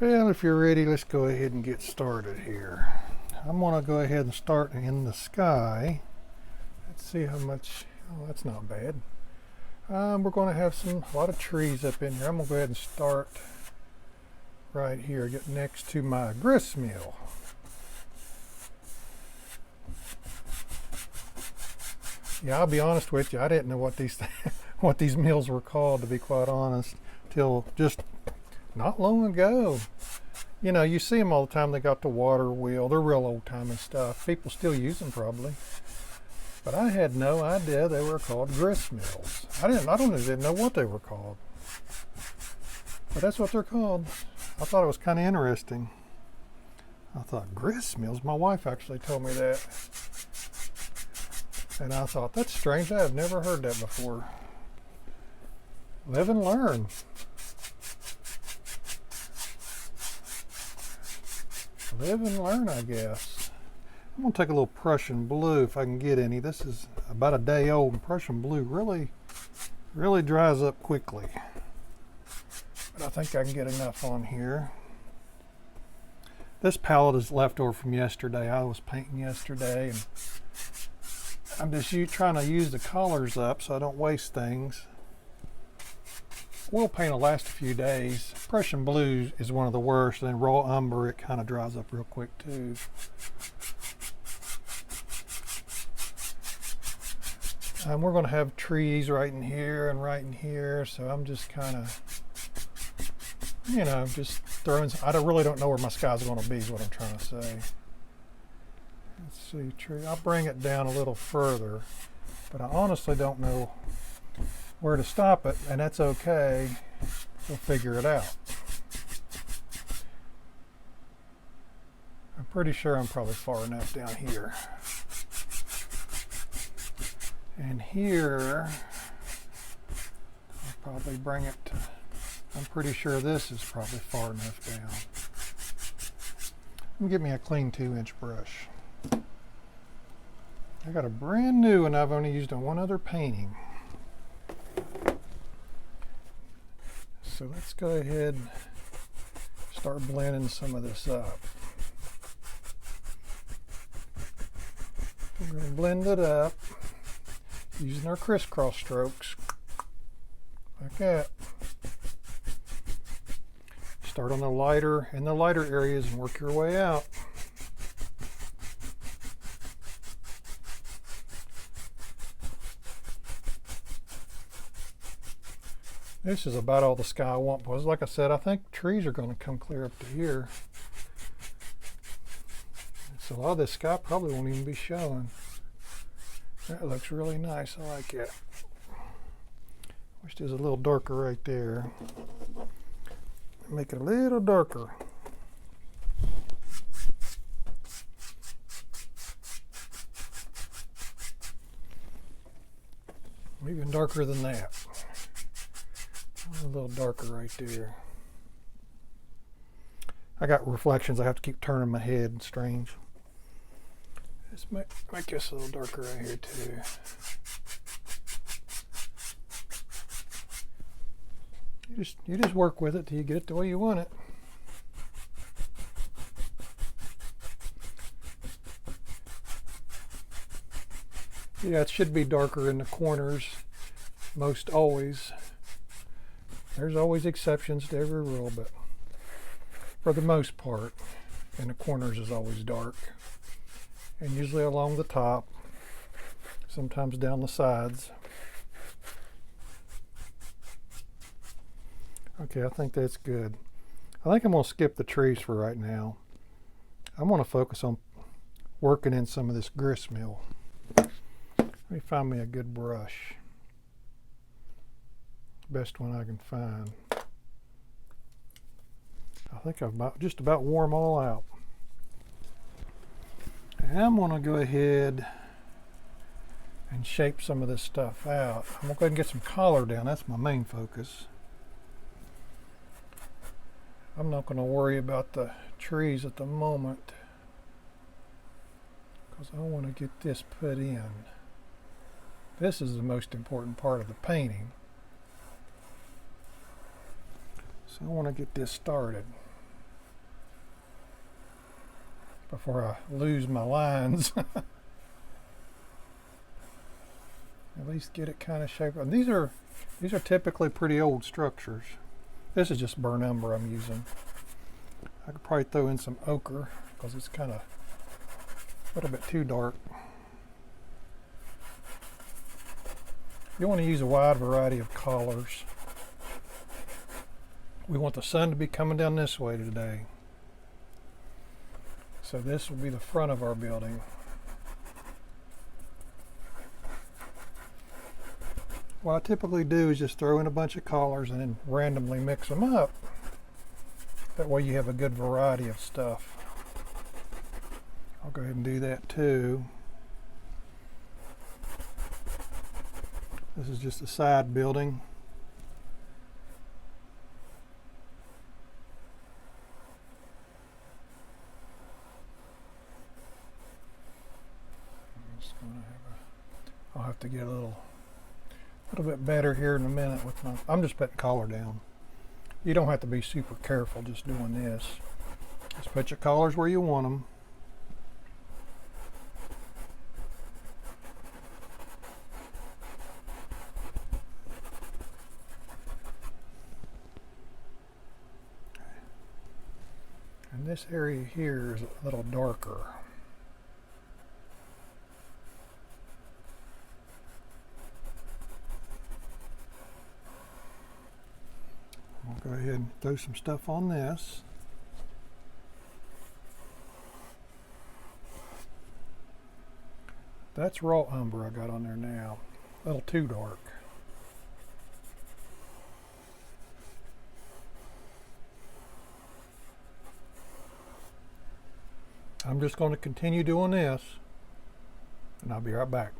Well, if you're ready, let's go ahead and get started here. I'm going to go ahead and start in the sky. Let's see how much. Oh, that's not bad. We're going to have a lot of trees up in here. I'm going to go ahead and start right here, get next to my grist mill. Yeah, I'll be honest with you, I didn't know what these mills were called, to be quite honest, till just not long ago. You know, you see them all the time. They got the water wheel. They're real old-timey stuff. People still use them probably. But I had no idea they were called grist mills. I don't even know what they were called. But that's what they're called. I thought it was kind of interesting. I thought, grist mills? My wife actually told me that. And I thought, that's strange. I have never heard that before. Live and learn. Live and learn, I guess. I'm going to take a little Prussian blue if I can get any. This is about a day old, and Prussian blue really dries up quickly. But I think I can get enough on here. This palette is left over from yesterday. I was painting yesterday, and I'm just trying to use the colors up so I don't waste things. Oil paint will last a few days. Prussian blue is one of the worst, and then raw umber, it kind of dries up real quick too. We're going to have trees right in here and right in here, so I'm just kind of, you know, just throwing. I really don't know where my sky's going to be is what I'm trying to say. Let's see, tree. I'll bring it down a little further, but I honestly don't know where to stop it, and that's okay. We'll figure it out. I'm pretty sure I'm probably far enough down here. And here, I'll probably bring it to, I'm pretty sure this is probably far enough down. Get me a clean 2-inch brush. I got a brand new one I've only used on one other painting. So let's go ahead and start blending some of this up. We're going to blend it up using our crisscross strokes, like that. Start on the lighter areas and work your way out. This is about all the sky I want, because like I said, I think trees are going to come clear up to here. So a lot of this sky probably won't even be showing. That looks really nice. I like it. Wish there's a little darker right there. Make it a little darker. Even darker than that. A little darker right there. I got reflections. I have to keep turning my head. Strange. Let's make this a little darker right here too. You just work with it till you get it the way you want it. Yeah, it should be darker in the corners, most always. There's always exceptions to every rule, but for the most part, in the corners is always dark. And usually along the top, sometimes down the sides. Okay, I think that's good. I think I'm going to skip the trees for right now. I'm going to focus on working in some of this grist mill. Let me find me a good brush. Best one I can find. I think I've just about wore them all out. And I'm going to go ahead and shape some of this stuff out. I'm going to go ahead and get some color down. That's my main focus. I'm not going to worry about the trees at the moment, because I want to get this put in. This is the most important part of the painting. So I want to get this started. before I lose my lines. At least get it kind of shaped. And these are typically pretty old structures. This is just burnt umber I'm using. I could probably throw in some ochre because it's kind of a little bit too dark. You want to use a wide variety of colors. We want the sun to be coming down this way today. So this will be the front of our building. What I typically do is just throw in a bunch of colors and then randomly mix them up. That way you have a good variety of stuff. I'll go ahead and do that too. This is just a side building. I'll have to get a little bit better here in a minute with my, I'm just putting color down. You don't have to be super careful just doing this. Just put your colors where you want them. And this area here is a little darker. I'll go ahead and throw some stuff on this. That's raw umber I got on there now. A little too dark. I'm just going to continue doing this and I'll be right back.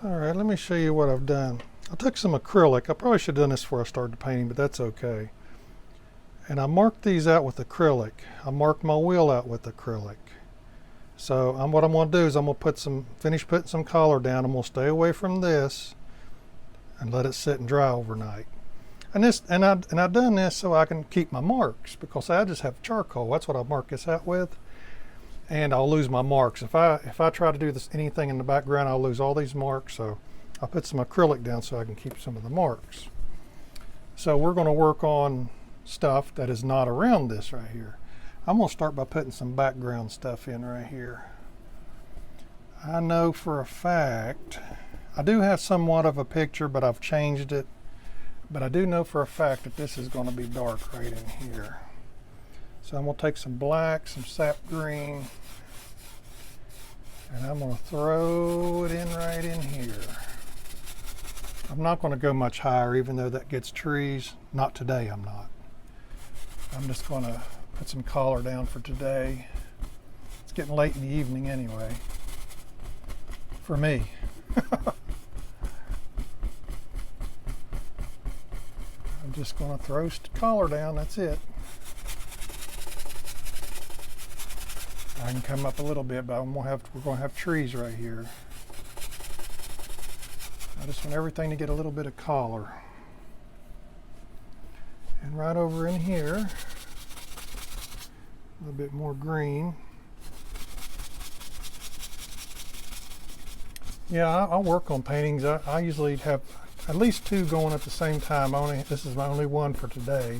All right, let me show you what I've done. I took some acrylic. I probably should have done this before I started painting, but that's okay. And I marked these out with acrylic. I marked my wheel out with acrylic. So what I'm going to do is I'm going to finish putting some color down. I'm going to stay away from this and let it sit and dry overnight. And I've done this so I can keep my marks, because I just have charcoal. That's what I mark this out with, and I'll lose my marks. If I try to do anything in the background, I'll lose all these marks. So I'll put some acrylic down so I can keep some of the marks. So we're going to work on stuff that is not around this right here. I'm going to start by putting some background stuff in right here. I know for a fact, I do have somewhat of a picture, but I've changed it. But I do know for a fact that this is going to be dark right in here. So I'm going to take some black, some sap green, and I'm going to throw it in right in here. I'm not going to go much higher, even though that gets trees. Not today, I'm not. I'm just going to put some color down for today. It's getting late in the evening anyway, for me. I'm just going to throw color down, that's it. I can come up a little bit, but we're going to have trees right here. I just want everything to get a little bit of color. And right over in here, a little bit more green. Yeah, I'll work on paintings. I usually have at least two going at the same time. This is my only one for today.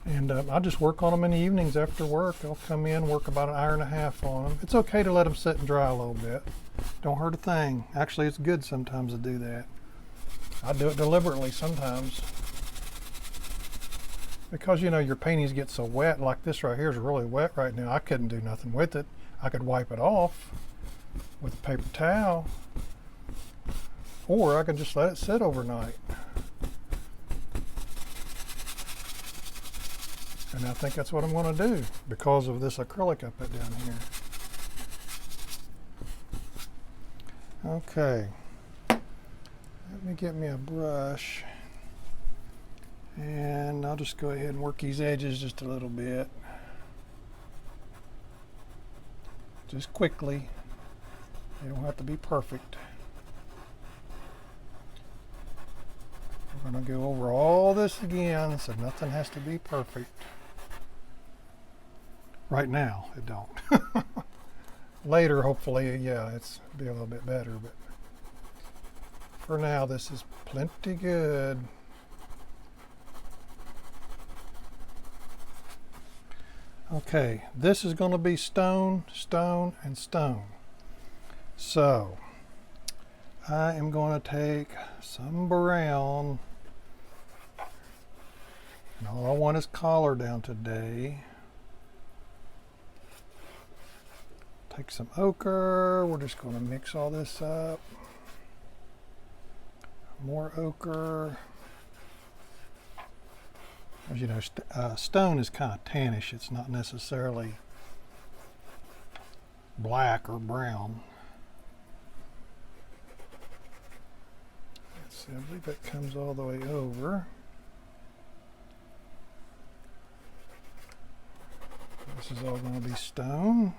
And I just work on them in the evenings after work. I'll come in, work about an hour and a half on them. It's okay to let them sit and dry a little bit. Don't hurt a thing. Actually, it's good sometimes to do that. I do it deliberately sometimes. Because, you know, your paintings get so wet, like this right here is really wet right now. I couldn't do nothing with it. I could wipe it off with a paper towel. Or I can just let it sit overnight. And I think that's what I'm going to do because of this acrylic I put down here. Okay. Let me get me a brush. And I'll just go ahead and work these edges just a little bit. Just quickly. They don't have to be perfect. We're going to go over all this again, so nothing has to be perfect. Right now, it don't. Later, hopefully, yeah, it's be a little bit better, but for now, this is plenty good. Okay, this is going to be stone, stone, and stone. So, I am going to take some brown, and all I want is collar down today. Take some ochre. We're just going to mix all this up. More ochre. As you know, stone is kind of tannish. It's not necessarily black or brown. Let's see, I believe it comes all the way over. This is all going to be stone.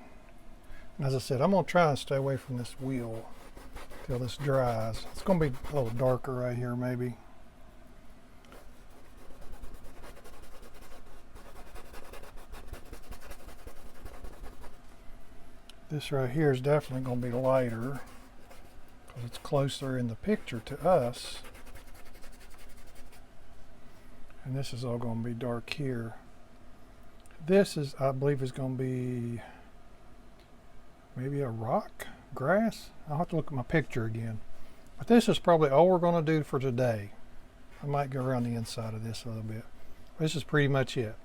And as I said, I'm going to try and stay away from this wheel till this dries. It's going to be a little darker right here maybe. This right here is definitely going to be lighter because it's closer in the picture to us. And this is all going to be dark here. This is, I believe, is going to be maybe a rock, grass. I'll have to look at my picture again. But this is probably all we're going to do for today. I might go around the inside of this a little bit. This is pretty much it.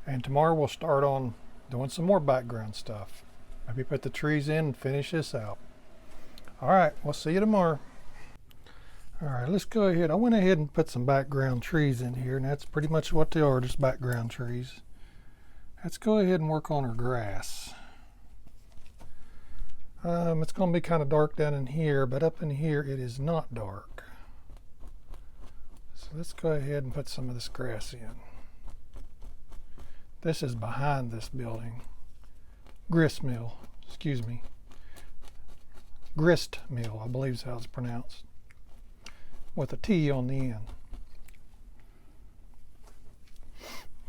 And tomorrow we'll start on doing some more background stuff. Maybe put the trees in and finish this out. All right, we'll see you tomorrow. All right, let's go ahead. I went ahead and put some background trees in here, and that's pretty much what they are, just background trees. Let's go ahead and work on our grass. It's going to be kind of dark down in here, but up in here it is not dark. So let's go ahead and put some of this grass in. This is behind this building. Grist mill, excuse me. Grist mill, I believe is how it's pronounced. With a T on the end.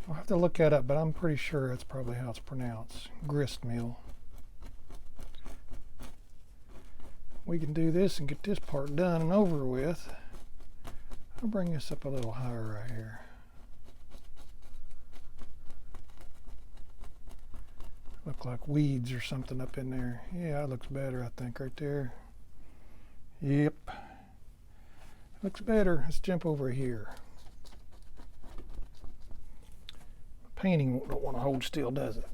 I'll have to look that up, but I'm pretty sure that's probably how it's pronounced. Grist mill. We can do this and get this part done and over with. I'll bring this up a little higher right here. Look like weeds or something up in there. Yeah, that looks better, I think, right there. Yep. Looks better. Let's jump over here. Painting don't want to hold still, does it?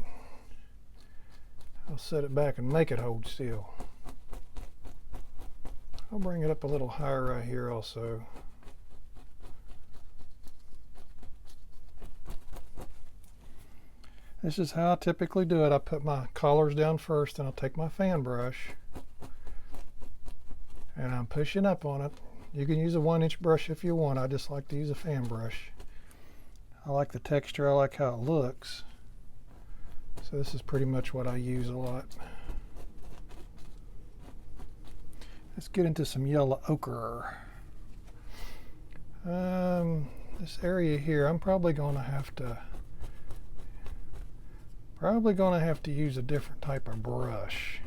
I'll set it back and make it hold still. I'll bring it up a little higher right here also. This is how I typically do it. I put my collars down first, and I'll take my fan brush and I'm pushing up on it. You can use a 1-inch brush if you want. I just like to use a fan brush. I like the texture. I like how it looks. So this is pretty much what I use a lot. Let's get into some yellow ochre. This area here, I'm probably going to have to use a different type of brush.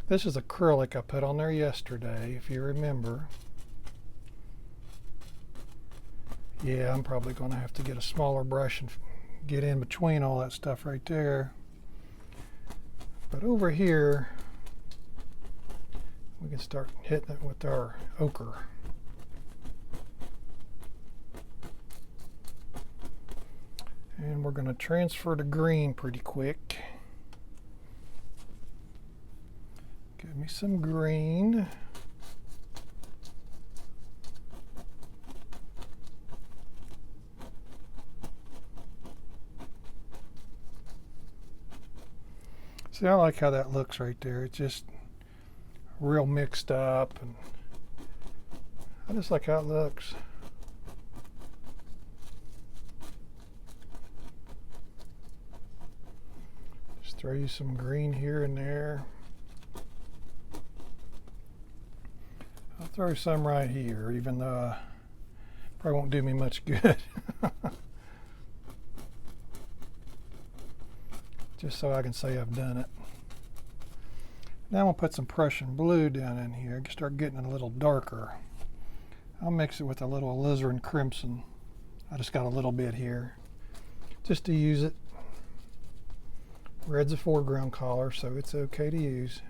This is acrylic I put on there yesterday, if you remember. Yeah, I'm probably going to have to get a smaller brush and get in between all that stuff right there. But over here, we can start hitting it with our ochre. And we're going to transfer to green pretty quick. Give me some green. See, I like how that looks right there. It's just real mixed up, and I just like how it looks. Just throw you some green here and there. I'll throw some right here, even though probably won't do me much good. just so I can say I've done it. Now I'm going to put some Prussian blue down in here, start getting it a little darker. I'll mix it with a little Alizarin crimson. I just got a little bit here, just to use it. Red's a foreground color, so it's okay to use.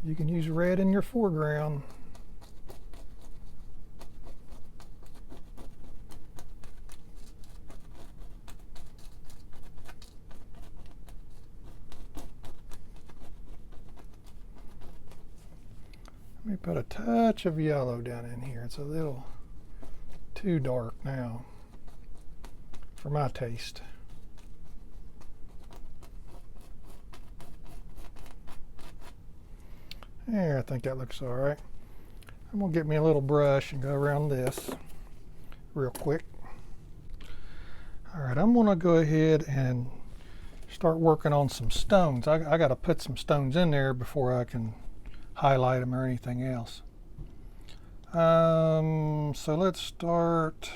You can use red in your foreground. Let me put a touch of yellow down in here. It's a little too dark now for my taste. There, I think that looks all right. I'm gonna get me a little brush and go around this real quick. All right, I'm gonna go ahead and start working on some stones. I gotta put some stones in there before I can highlight them or anything else. So let's start,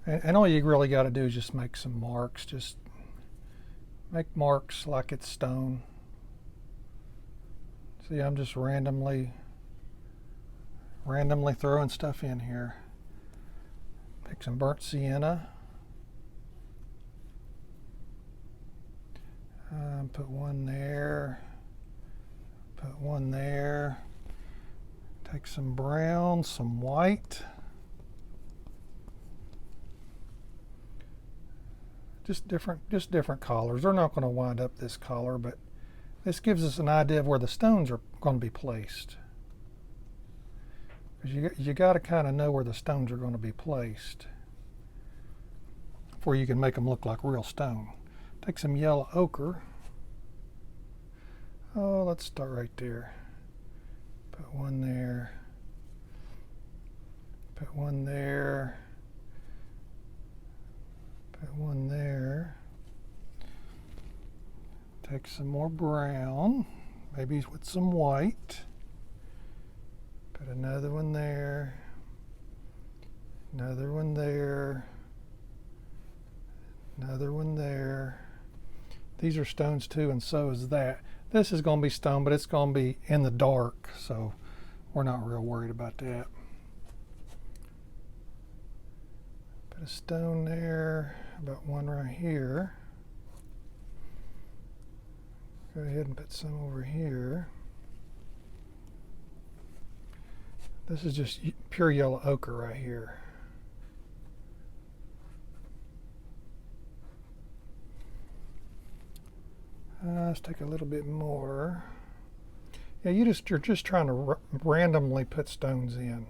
and all you really got to do is just make some marks. Just make marks like it's stone. See, I'm just randomly throwing stuff in here. Pick some burnt sienna. Put one there. Put one there. Take some brown, some white. Just different colors. They're not going to wind up this color, but this gives us an idea of where the stones are going to be placed. Because you got to kind of know where the stones are going to be placed before you can make them look like real stone. Take some yellow ochre. Oh, let's start right there. Put one there. Put one there. Put one there. Take some more brown, maybe with some white. Put another one there. Another one there. Another one there. These are stones too, and so is that. This is going to be stone, but it's going to be in the dark, so we're not real worried about that. Put a stone there, about one right here. Go ahead and put some over here. This is just pure yellow ochre right here. Let's take a little bit more. Yeah, you're just trying to randomly put stones in.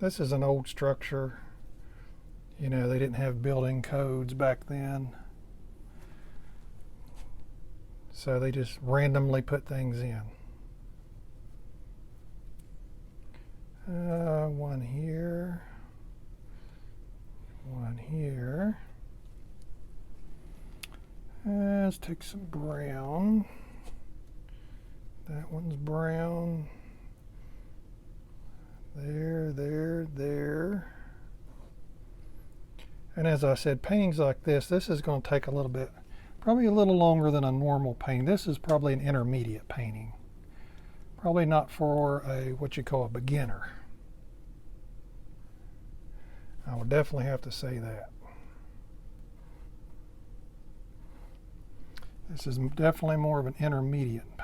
This is an old structure. You know, they didn't have building codes back then. So they just randomly put things in. One here. One here. Let's take some brown. That one's brown. There, there, there. And as I said, paintings like this is going to take a little bit, probably a little longer than a normal painting. This is probably an intermediate painting. Probably not for what you call a beginner. I would definitely have to say that. This is definitely more of an intermediate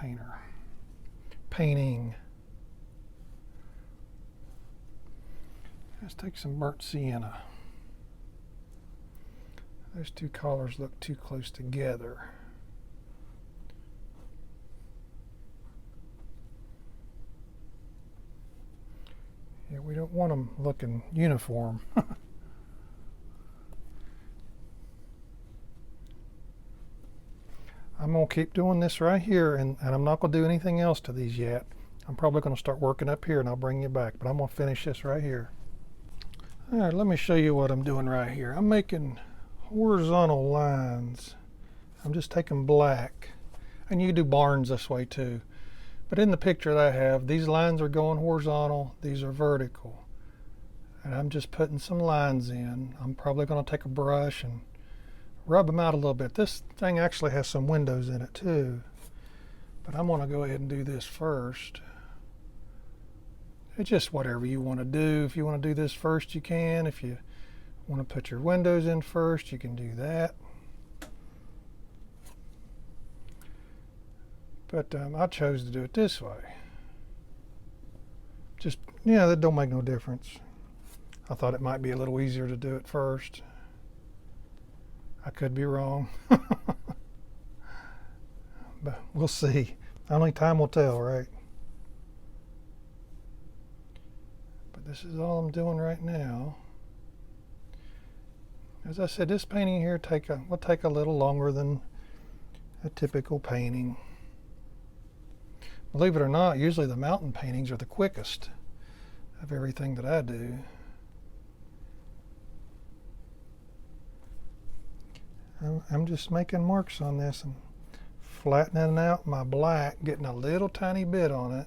painting. Let's take some burnt sienna. Those two colors look too close together. Yeah, we don't want them looking uniform. I'm going to keep doing this right here, and I'm not going to do anything else to these yet. I'm probably going to start working up here, and I'll bring you back, but I'm going to finish this right here. All right, let me show you what I'm doing right here. I'm making horizontal lines. I'm just taking black, and you can do barns this way too. But in the picture that I have, these lines are going horizontal, these are vertical. And I'm just putting some lines in. I'm probably going to take a brush and rub them out a little bit. This thing actually has some windows in it too, but I'm going to go ahead and do this first. It's just whatever you want to do. If you want to do this first, you can. If you want to put your windows in first, you can do that. But I chose to do it this way. Just, yeah, that don't make no difference. I thought it might be a little easier to do it first. I could be wrong. But we'll see. Only time will tell, right? But this is all I'm doing right now. As I said, this painting here will take a little longer than a typical painting. Believe it or not, usually the mountain paintings are the quickest of everything that I do. I'm just making marks on this and flattening out my black, getting a little tiny bit on it.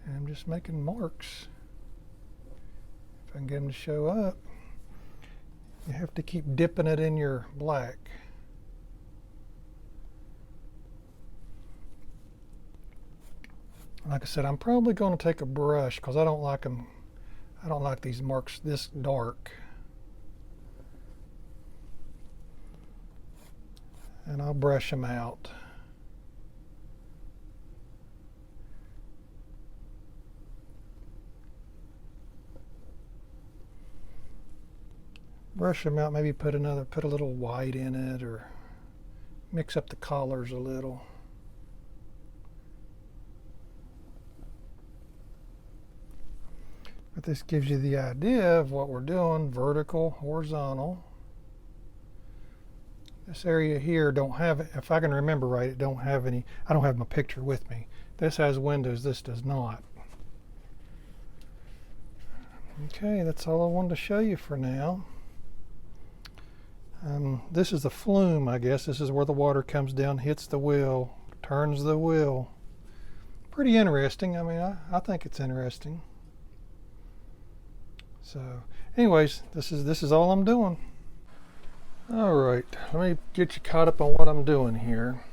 And I'm just making marks. If I can get them to show up, you have to keep dipping it in your black. Like I said, I'm probably going to take a brush because I don't like them. I don't like these marks this dark. And I'll brush them out. Brush them out, maybe put a little white in it or mix up the colors a little. But this gives you the idea of what we're doing: vertical, horizontal. This area here don't have, if I can remember right, it don't have any, I don't have my picture with me. This has windows, this does not. Okay, that's all I wanted to show you for now. This is the flume, I guess. This is where the water comes down, hits the wheel, turns the wheel. Pretty interesting. I mean, I think it's interesting. So, anyways, this is all I'm doing. All right, let me get you caught up on what I'm doing here.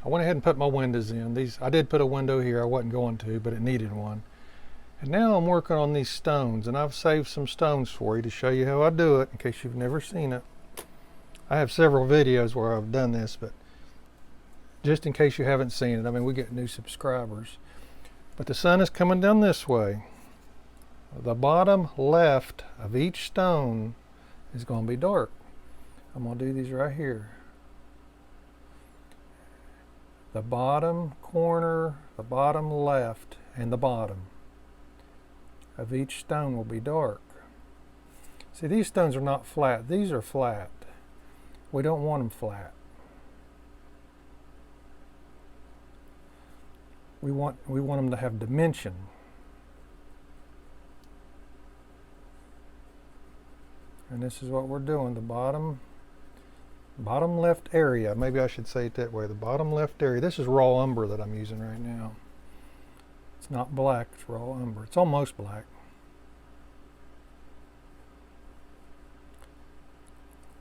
I went ahead and put my windows in. I did put a window here. I wasn't going to, but it needed one. And now I'm working on these stones, and I've saved some stones for you to show you how I do it in case you've never seen it. I have several videos where I've done this, but just in case you haven't seen it, I mean, we get new subscribers. But the sun is coming down this way. The bottom left of each stone is going to be dark. I'm going to do these right here. The bottom corner, the bottom left, and the bottom of each stone will be dark. See, these stones are not flat. These are flat. We don't want them flat. We want them to have dimension. And this is what we're doing. The bottom left area, maybe I should say it that way, the bottom left area. This is raw umber that I'm using right now. It's not black, it's raw umber. It's almost black.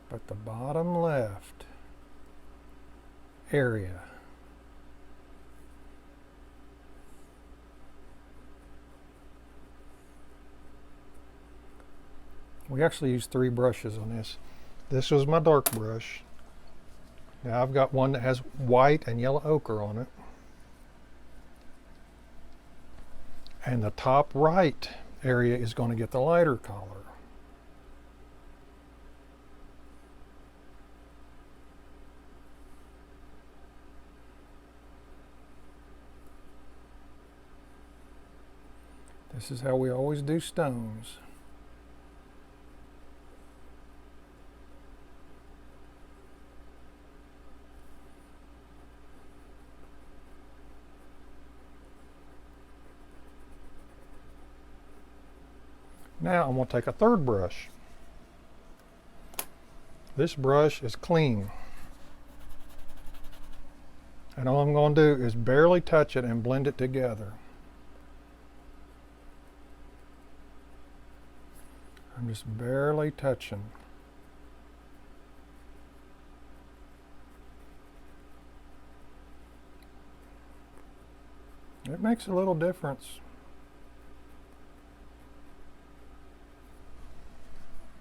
But the bottom left area. We actually used 3 brushes on this. This was my dark brush. Now I've got one that has white and yellow ochre on it. And the top right area is going to get the lighter color. This is how we always do stones. Now I'm going to take a third brush. This brush is clean. And all I'm going to do is barely touch it and blend it together. I'm just barely touching. It makes a little difference.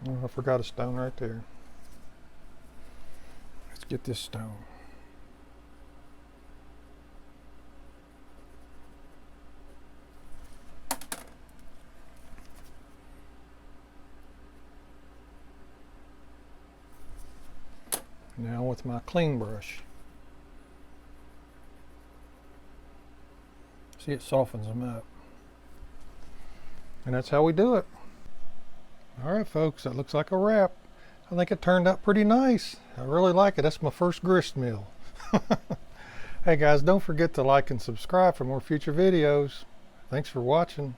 Oh, I forgot a stone right there. Let's get this stone. Now with my clean brush. See, it softens them up. And that's how we do it. All right, folks, that looks like a wrap. I think it turned out pretty nice. I really like it. That's my first grist mill. Hey guys, don't forget to like and subscribe for more future videos. Thanks for watching.